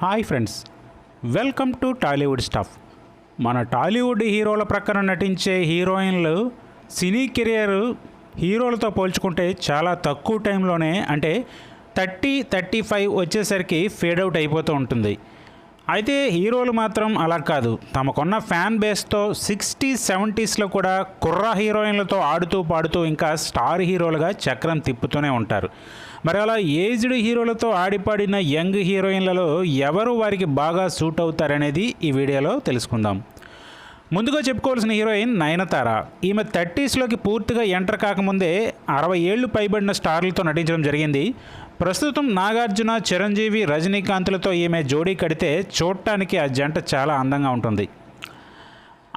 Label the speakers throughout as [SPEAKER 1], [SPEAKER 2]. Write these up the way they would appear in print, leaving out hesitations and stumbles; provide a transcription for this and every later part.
[SPEAKER 1] Hi friends, welcome to Tollywood stuff. మన టాలీవుడ్ హీరోల ప్రక్కన నటించే హీరోయిన్లు సినీ కెరియర్ హీరోలతో పోల్చుకుంటే చాలా తక్కువ టైంలోనే అంటే 30-35 వచ్చేసరికి ఫేడ్ అవుట్ అయిపోతూ ఉంటుంది. అయితే హీరోలు మాత్రం అలా కాదు, తమకున్న ఫ్యాన్ బేస్తో 60-70స్లో కూడా కుర్ర హీరోయిన్లతో ఆడుతూ పాడుతూ ఇంకా స్టార్ హీరోలుగా చక్రం తిప్పుతూనే ఉంటారు. మరి అలా ఏజ్డ్ హీరోలతో ఆడిపాడిన యంగ్ హీరోయిన్లలో ఎవరు వారికి బాగా సూట్ అవుతారనేది ఈ వీడియోలో తెలుసుకుందాం. ముందుగా చెప్పుకోవాల్సిన హీరోయిన్ నయనతార. ఈమె 30స్లోకి పూర్తిగా ఎంటర్ కాకముందే 60 ఏళ్లు పైబడిన స్టార్లతో నటించడం జరిగింది. ప్రస్తుతం నాగార్జున, చిరంజీవి, రజనీకాంత్లతో ఈమె జోడీ కడితే చూడటానికి ఆ జంట చాలా అందంగా ఉంటుంది.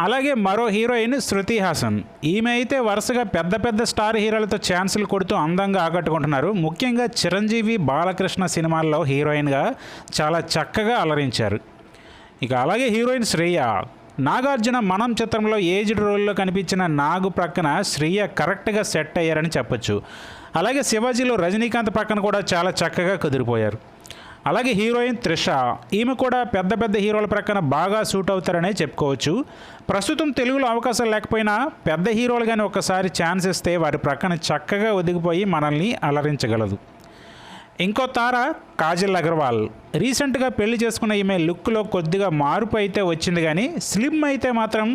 [SPEAKER 1] అలాగే మరో హీరోయిన్ శృతి హాసన్. ఈమె అయితే వరుసగా పెద్ద పెద్ద స్టార్ హీరోలతో ఛాన్సులు కొడుతూ అందంగా ఆకట్టుకుంటున్నారు. ముఖ్యంగా చిరంజీవి, బాలకృష్ణ సినిమాల్లో హీరోయిన్గా చాలా చక్కగా అలరించారు. ఇక అలాగే హీరోయిన్ శ్రేయ. నాగార్జున మనం చిత్రంలో ఏజ్డ్ రోల్లో కనిపించిన నాగు ప్రక్కన శ్రేయ కరెక్ట్గా సెట్ అయ్యారని చెప్పొచ్చు. అలాగే శివాజీలో రజనీకాంత్ పక్కన కూడా చాలా చక్కగా కుదిరిపోయారు. అలాగే హీరోయిన్ త్రిష. ఈమె కూడా పెద్ద పెద్ద హీరోల ప్రక్కన బాగా సూట్ అవుతారనే చెప్పుకోవచ్చు. ప్రస్తుతం తెలుగులో అవకాశాలు లేకపోయినా పెద్ద హీరోలు కానీ ఒకసారి ఛాన్స్ ఇస్తే వారి ప్రక్కన చక్కగా ఒదిగిపోయి మనల్ని అలరించగలదు. ఇంకో తార కాజల్ అగర్వాల్. రీసెంట్గా పెళ్లి చేసుకున్న ఈమె లుక్లో కొద్దిగా మార్పు అయితే వచ్చింది, కానీ స్లిమ్ అయితే మాత్రం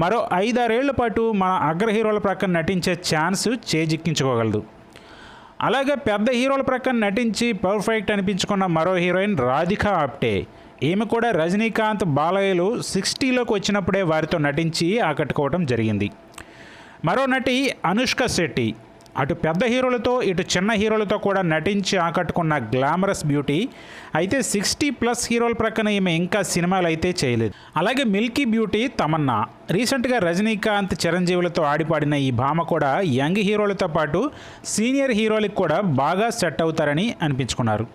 [SPEAKER 1] మరో 5-6 ఏళ్ల పాటు మన అగ్ర హీరోల ప్రక్కన నటించే ఛాన్స్ చేజిక్కించుకోగలదు. అలాగే పెద్ద హీరోల ప్రక్కన నటించి పర్ఫెక్ట్ అనిపించుకున్న మరో హీరోయిన్ రాధికా ఆప్టే. ఈమె కూడా రజనీకాంత్, బాలయ్యలు 60లోకి వచ్చినప్పుడే వారితో నటించి ఆకట్టుకోవడం జరిగింది. మరో నటి అనుష్క శెట్టి. అటు పెద్ద హీరోలతో ఇటు చిన్న హీరోలతో కూడా నటించి ఆకట్టుకున్న గ్లామరస్ బ్యూటీ. అయితే 60+ హీరోల ప్రక్కన ఈమె ఇంకా సినిమాలు అయితే చేయలేదు. అలాగే మిల్కీ బ్యూటీ తమన్నా. రీసెంట్గా రజనీకాంత్, చిరంజీవులతో ఆడిపాడిన ఈ భామ కూడా యంగ్ హీరోలతో పాటు సీనియర్ హీరోలకు కూడా బాగా సెట్ అవుతారని అనిపించుకున్నారు.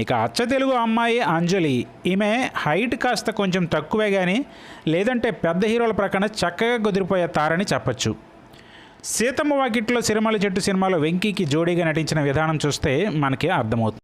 [SPEAKER 1] ఇక అచ్చ తెలుగు అమ్మాయి అంజలి. ఈమె హైట్ కాస్త కొంచెం తక్కువే, కానీ లేదంటే పెద్ద హీరోల ప్రక్కన చక్కగా కుదిరిపోయే తారని చెప్పచ్చు. సీతమ్మ వాకిట్లో సిరిమల్ల చెట్టు సినిమాలో వెంకీకి జోడీగా నటించిన విధానం చూస్తే మనకి అర్థమవుతుంది.